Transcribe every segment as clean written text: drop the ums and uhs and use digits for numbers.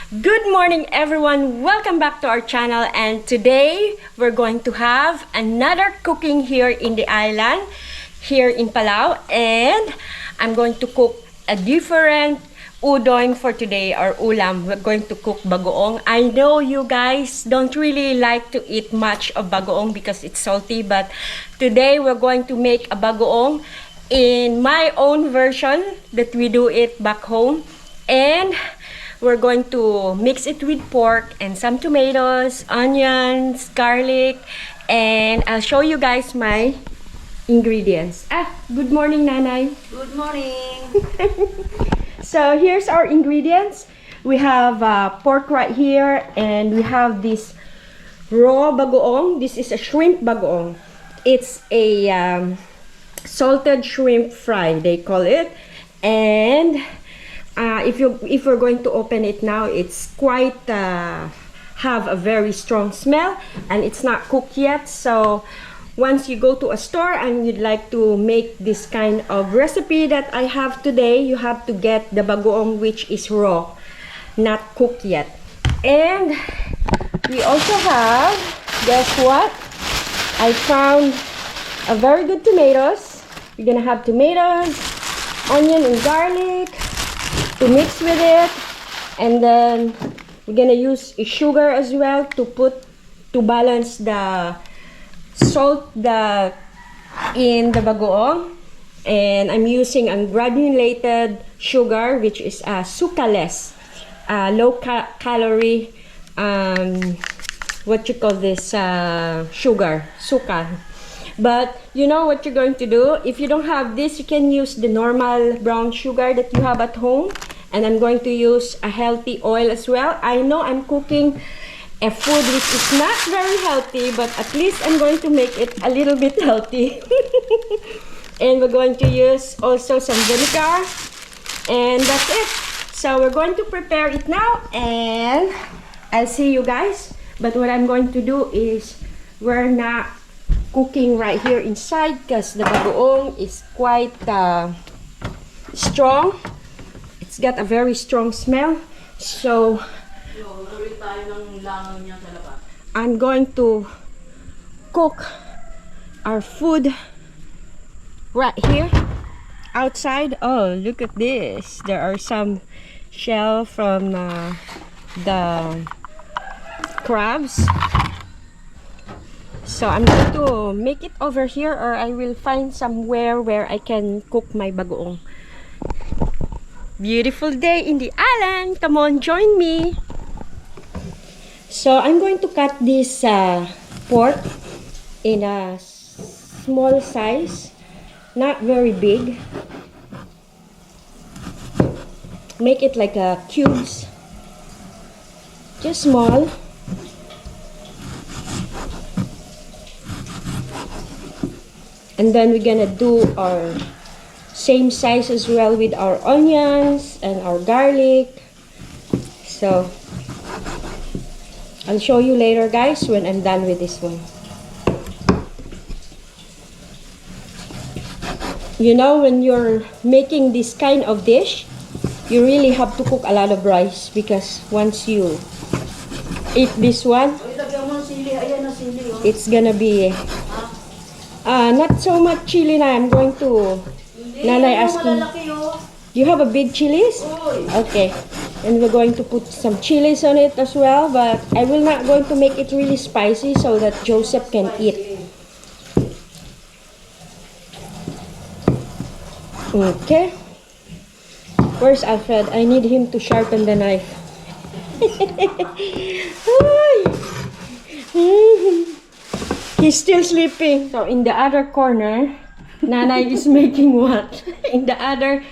Good morning everyone, welcome back to our channel, and today we're going to have another cooking here in the island, here in Palau, and I'm going to cook a different udon for today, or ulam. We're going to cook bagoong. I know you guys don't really like to eat much of bagoong because it's salty, but today we're going to make a bagoong in my own version that we do it back home, and we're going to mix it with pork and some tomatoes, onions, garlic, and I'll show you guys my ingredients. Good morning, Nanay. Good morning. So here's our ingredients. We have pork right here, and we have this raw bagoong. This is a shrimp bagoong. It's a salted shrimp fry, they call it. And if we're going to open it now, it's quite have a very strong smell, and it's not cooked yet. So once you go to a store and you'd like to make this kind of recipe that I have today, you have to get the bagoong, which is raw, not cooked yet. And we also have, guess what? I found a very good tomatoes. We're gonna have tomatoes, onion and garlic to mix with it, and then we're gonna use sugar as well to balance the salt in the bagoong. And I'm using ungranulated sugar, which is sucraless, low calorie, what you call this, sugar, suka. But you know what you're going to do? If you don't have this, you can use the normal brown sugar that you have at home. And I'm going to use a healthy oil as well. I know I'm cooking a food which is not very healthy, but at least I'm going to make it a little bit healthy. And we're going to use also some vinegar. And that's it. So we're going to prepare it now, and I'll see you guys. But what I'm going to do is, we're not cooking right here inside because the bagoong is quite strong. It's got a very strong smell. So I'm going to cook our food right here outside. Oh, look at this. There are some shell from the crabs. So I'm going to make it over here, or I will find somewhere where I can cook my bagoong. Beautiful day in the island. Come on, join me. So I'm going to cut this pork in a small size, not very big. Make it like cubes, just small. And then we're gonna do our same size as well with our onions and our garlic. So I'll show you later, guys, when I'm done with this one. You know, when you're making this kind of dish, you really have to cook a lot of rice, because once you eat this one, it's gonna be not so much chili na. I'm going to, Nanay asking, you have a big chilies? Okay. And we're going to put some chilies on it as well, but I will not going to make it really spicy so that Joseph can eat. Okay. Where's Alfred? I need him to sharpen the knife. He's still sleeping. So in the other corner, Nanay is making what? In the other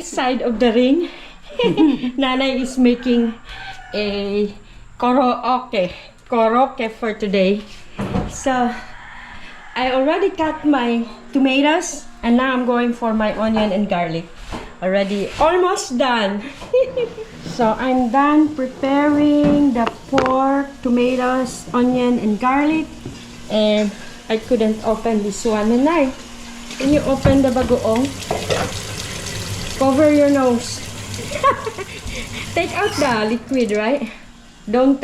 side of the ring, Nanay is making a koroke for today. So I already cut my tomatoes, and now I'm going for my onion and garlic. Already almost done. So I'm done preparing the pork, tomatoes, onion, and garlic. And I couldn't open this one. Nanay, can you open the bagoong? Cover your nose. Take out the liquid, right? Don't,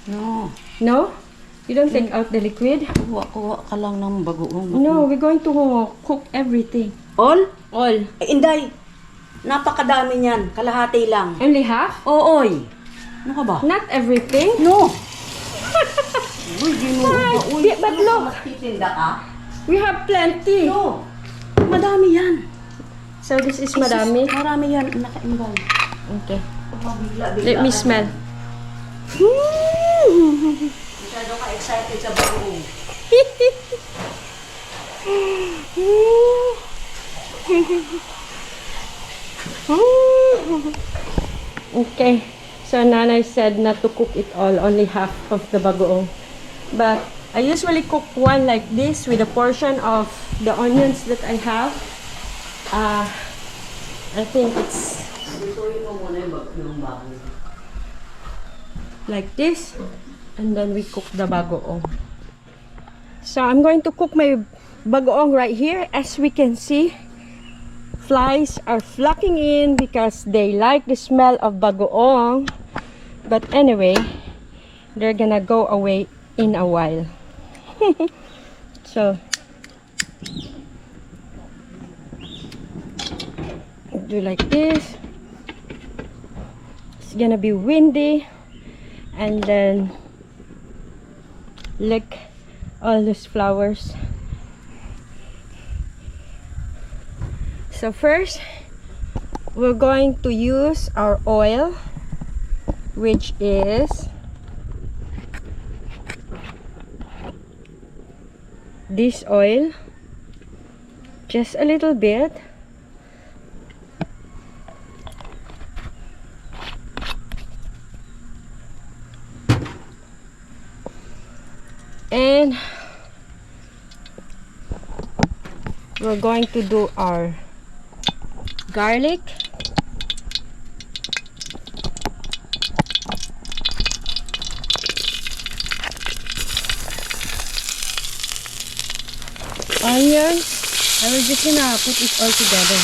No. no? You don't take out the liquid? Kuha ka lang ng bagoong. No, we're going to cook everything. All? All. Ay, Inday. Napakadami niyan. Kalahati lang. Only half? Ooy. Ano ka ba? Not everything? No. Uy, di mo. Uy, but look. Magtitinda ka? We have plenty. No. Madami yan. So this is madami? Marami yan. Naka-imbal. Okay. Bigla-bigla. Let me smell. Masyado ka excited sa bagoong. Okay. So Nanay said not to cook it all, only half of the bagoong. But I usually cook one like this with a portion of the onions that I have. I think it's Lutuin mo muna yung bagoong. like this, and then we cook the bagoong. So I'm going to cook my bagoong right here. As we can see, flies are flocking in because they like the smell of bagoong. But anyway, they're gonna go away in a while. So do like this. It's gonna be windy, and then look, all these flowers. So first, we're going to use our oil, which is this oil, just a little bit. And we're going to do our garlic, onions, and we're just gonna put it all together.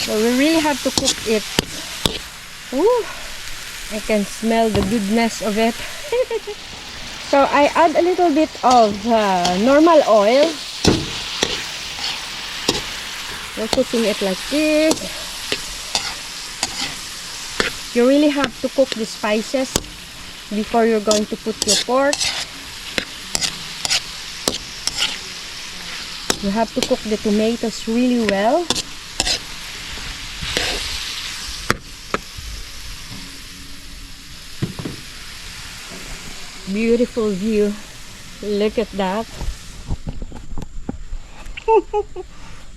So we really have to cook it. Ooh, I can smell the goodness of it. So I add a little bit of normal oil. We're cooking it like this. You really have to cook the spices before you're going to put your pork. You have to cook the tomatoes really well. Beautiful view. Look at that.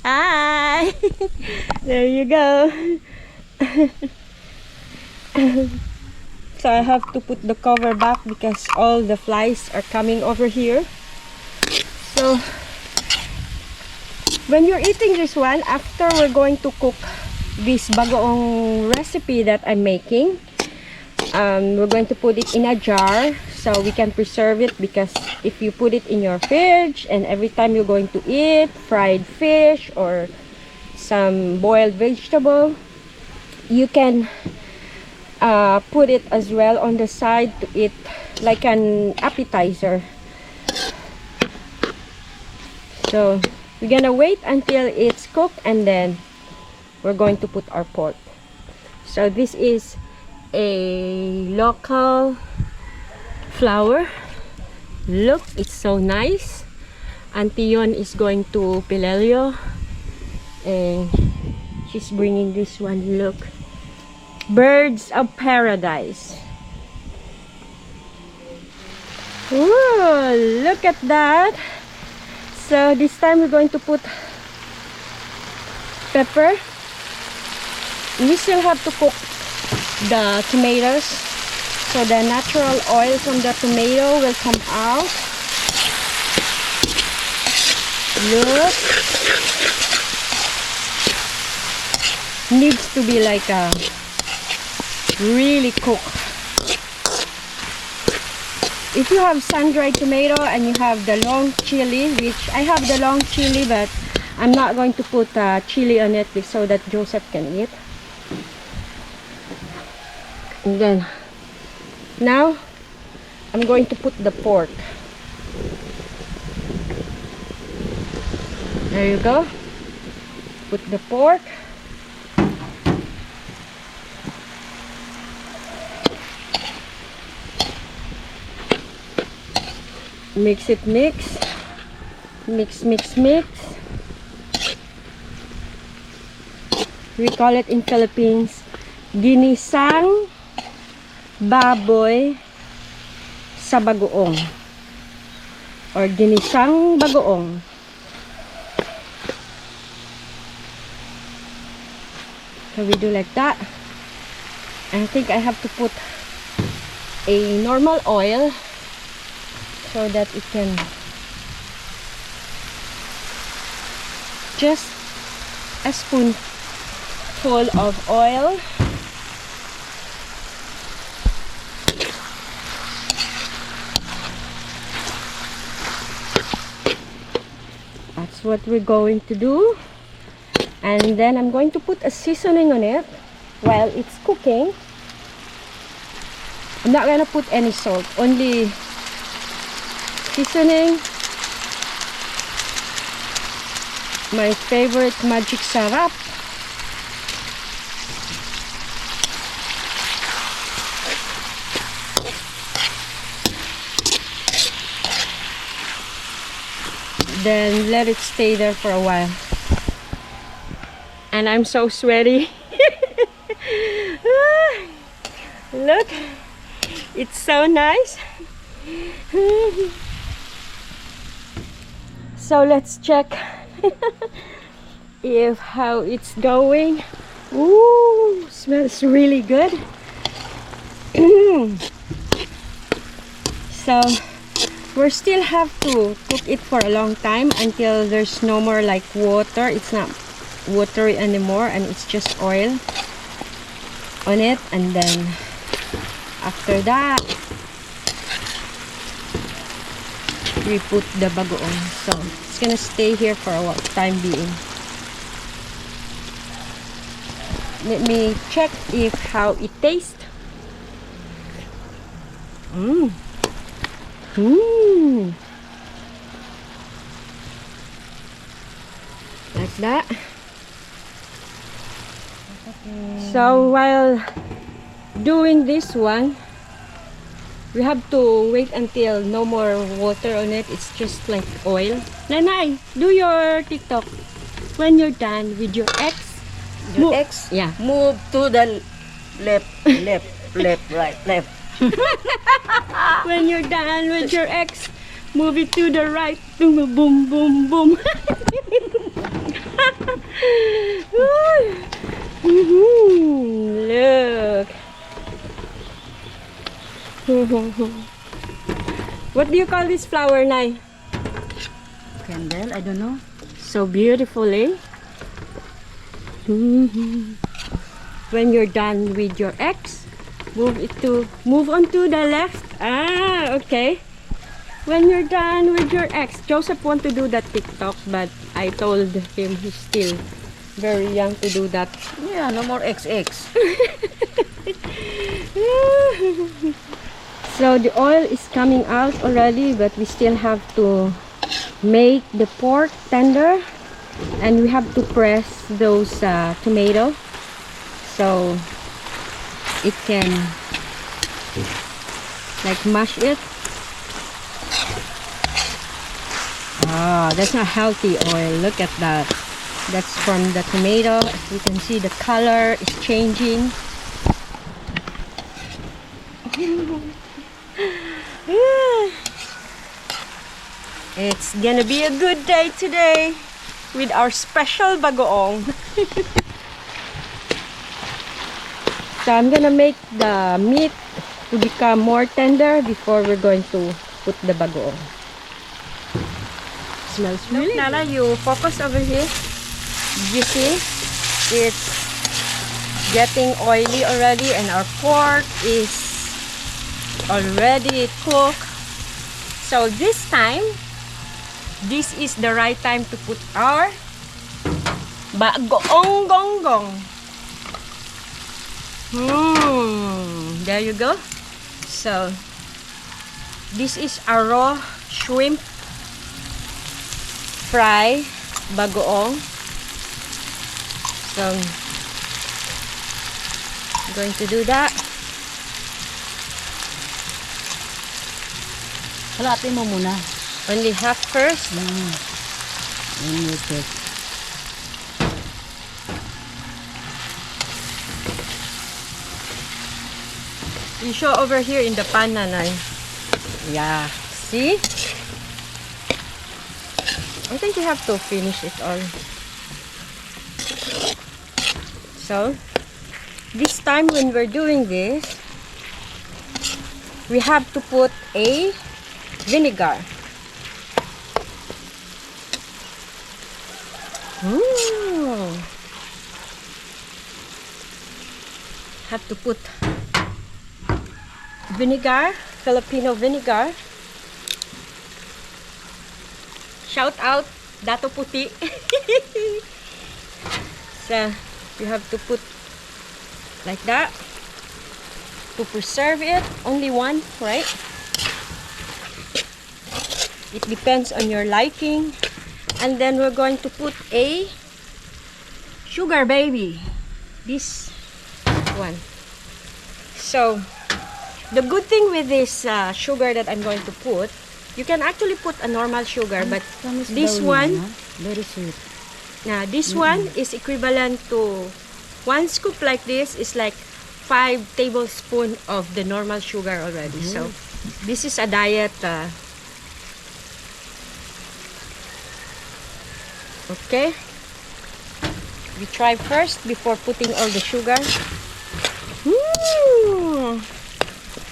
Hi. There you go. So I have to put the cover back because all the flies are coming over here. So when you're eating this one, after we're going to cook this bagoong recipe that I'm making, we're going to put it in a jar so we can preserve it, because if you put it in your fridge and every time you're going to eat fried fish or some boiled vegetable, you can put it as well on the side to eat like an appetizer. So we're gonna wait until it's cooked and then we're going to put our pork. So this is a local flower. Look, it's so nice. Auntie Yon is going to Pilelio and she's bringing this one. Look, birds of paradise. Ooh, look at that. So this time we're going to put pepper. We still have to cook the tomatoes, so the natural oil from the tomato will come out. Look. Needs to be like a really cooked. If you have sun-dried tomato and you have the long chili, which I have the long chili, but I'm not going to put chili on it so that Joseph can eat. And then now I'm going to put the pork. There you go. Put the pork. Mix it, mix. Mix, mix, mix. We call it in Philippines, ginisang baboy sa bagoong. Or ginisang bagoong. So we do like that. I think I have to put a normal oil so that it can just a spoonful of oil. That's what we're going to do. And then I'm going to put a seasoning on it while it's cooking. I'm not gonna put any salt, only seasoning. My favorite magic sarap. Then let it stay there for a while. And I'm so sweaty. Look, it's so nice. So let's check if how it's going. Ooh, smells really good. So we still have to cook it for a long time until there's no more like water. It's not watery anymore and it's just oil on it. And then after that we put the bagoong. So it's gonna stay here for a time being. Let me check if how it tastes. Like that. So while doing this one, we have to wait until no more water on it. It's just like oil. Nanay, do your TikTok. When you're done with your eggs, Your X? yeah. Move to the left, left, left, right, left. When you're done with your eggs, move it to the right. Boom, boom, boom, boom. Look. What do you call this flower, Nay? Candle, I don't know. So beautiful, eh? When you're done with your eggs, move on to the left. Ah, okay. When you're done with your eggs, Joseph want to do that TikTok, but I told him he's still very young to do that. Yeah, no more XX. So the oil is coming out already, but we still have to make the pork tender, and we have to press those tomato so it can like mash it. Ah, that's not healthy oil. Look at that. That's from the tomato. You can see the color is changing. It's gonna be a good day today with our special bagoong. So I'm gonna make the meat to become more tender before we're going to put the bagoong. Smells Look, really good. Nala, you focus over here. You see? It's getting oily already and our pork is already cooked. So this time, this is the right time to put our bagoong gong gong. There you go. So this is our raw shrimp fry bagoong. So I'm going to do that. Halatin mo muna. Only half first. Okay. You show over here in the pan, Nanay. Yeah. See? I think you have to finish it all. So, this time when we're doing this, we have to put a vinegar. Have to put vinegar, Filipino vinegar. Shout out Dato Puti. So you have to put like that to preserve it. Only one, right? It depends on your liking. And then we're going to put a sugar baby. This one. So the good thing with this sugar that I'm going to put, you can actually put a normal sugar, but this one, very sweet. now this one is equivalent to 1 scoop like this is like 5 tablespoons of the normal sugar already. So this is a diet. Okay, we try first before putting all the sugar.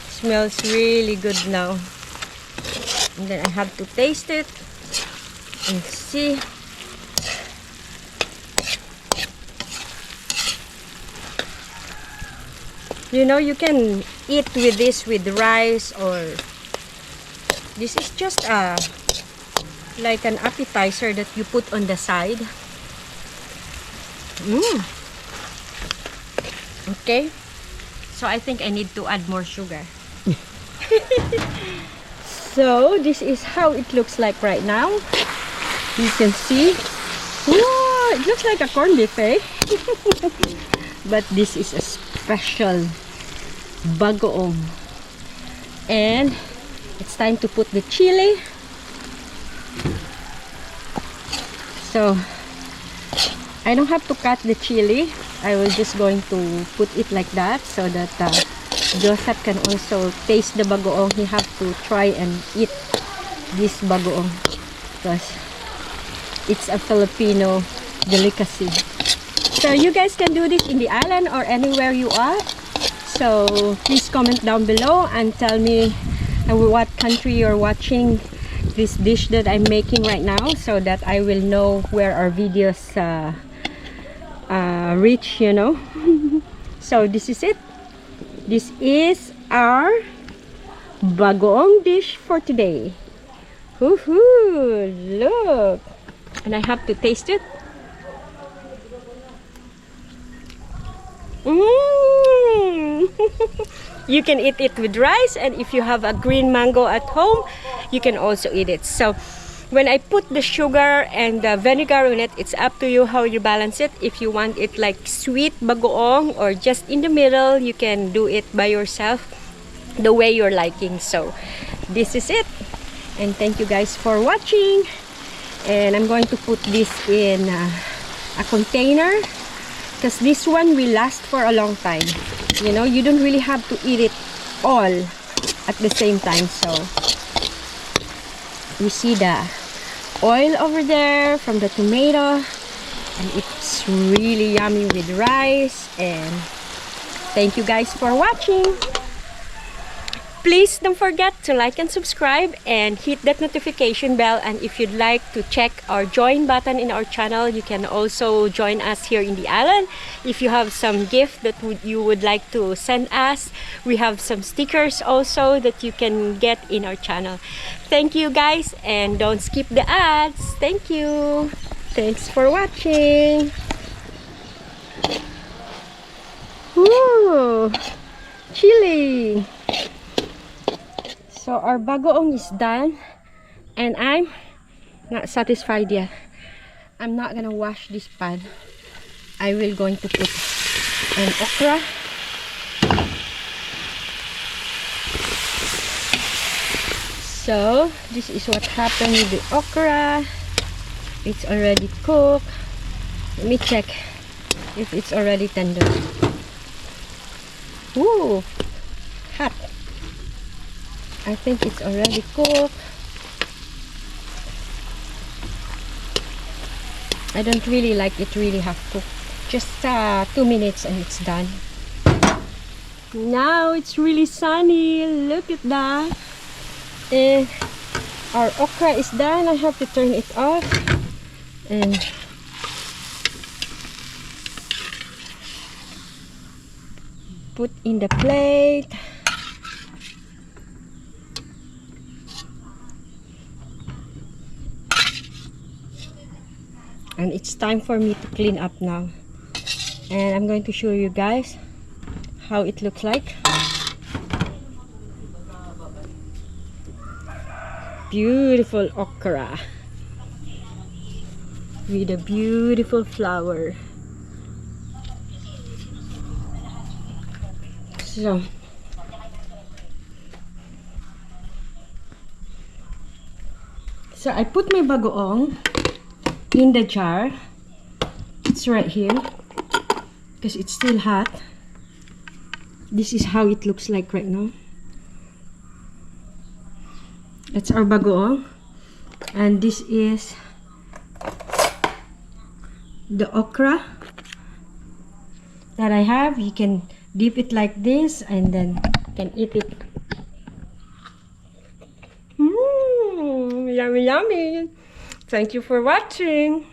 Smells really good now. And then I have to taste it and see. You know, you can eat with this with rice, or this is just like an appetizer that you put on the side. Okay, so I think I need to add more sugar. So this is how it looks like right now. You can see, wow, it looks like a corned beef, eh? But this is a special bagoong, and it's time to put the chili. So I don't have to cut the chili. I was just going to put it like that so that Joseph can also taste the bagoong. He have to try and eat this bagoong because it's a Filipino delicacy. So you guys can do this in the island or anywhere you are. So please comment down below and tell me what country you're watching this dish that I'm making right now, so that I will know where our videos reach, you know. So this is it. This is our bagoong dish for today. Woohoo! Look, and I have to taste it. You can eat it with rice, and if you have a green mango at home, you can also eat it. So when I put the sugar and the vinegar in it, it's up to you how you balance it. If you want it like sweet bagoong or just in the middle, you can do it by yourself the way you're liking. So this is it, and thank you guys for watching. And I'm going to put this in a container, because this one will last for a long time. You know, you don't really have to eat it all at the same time. So you see the oil over there from the tomato, and it's really yummy with rice. And thank you guys for watching. Please don't forget to like and subscribe and hit that notification bell. And if you'd like to check our join button in our channel, you can also join us here in the island. If you have some gift that you would like to send us, we have some stickers also that you can get in our channel. Thank you guys, and don't skip the ads. Thank you. Thanks for watching. Woo! Chili! So our bagoong is done, and I'm not satisfied yet. I'm not gonna wash this pan. I will going to put an okra. So this is what happened with the okra. It's already cooked. Let me check if it's already tender. Ooh, hot. I think it's already cooked. I don't really like it really half cooked. Just 2 minutes and it's done. Now it's really sunny. Look at that. And our okra is done. I have to turn it off. And put in the plate. And it's time for me to clean up now. And I'm going to show you guys how it looks like. Beautiful okra with a beautiful flower. So I put my bagoong in the jar. It's right here because it's still hot. This is how it looks like right now. That's our bagoong, and this is the okra that I have. You can dip it like this and then you can eat it. Yummy, yummy. Thank you for watching.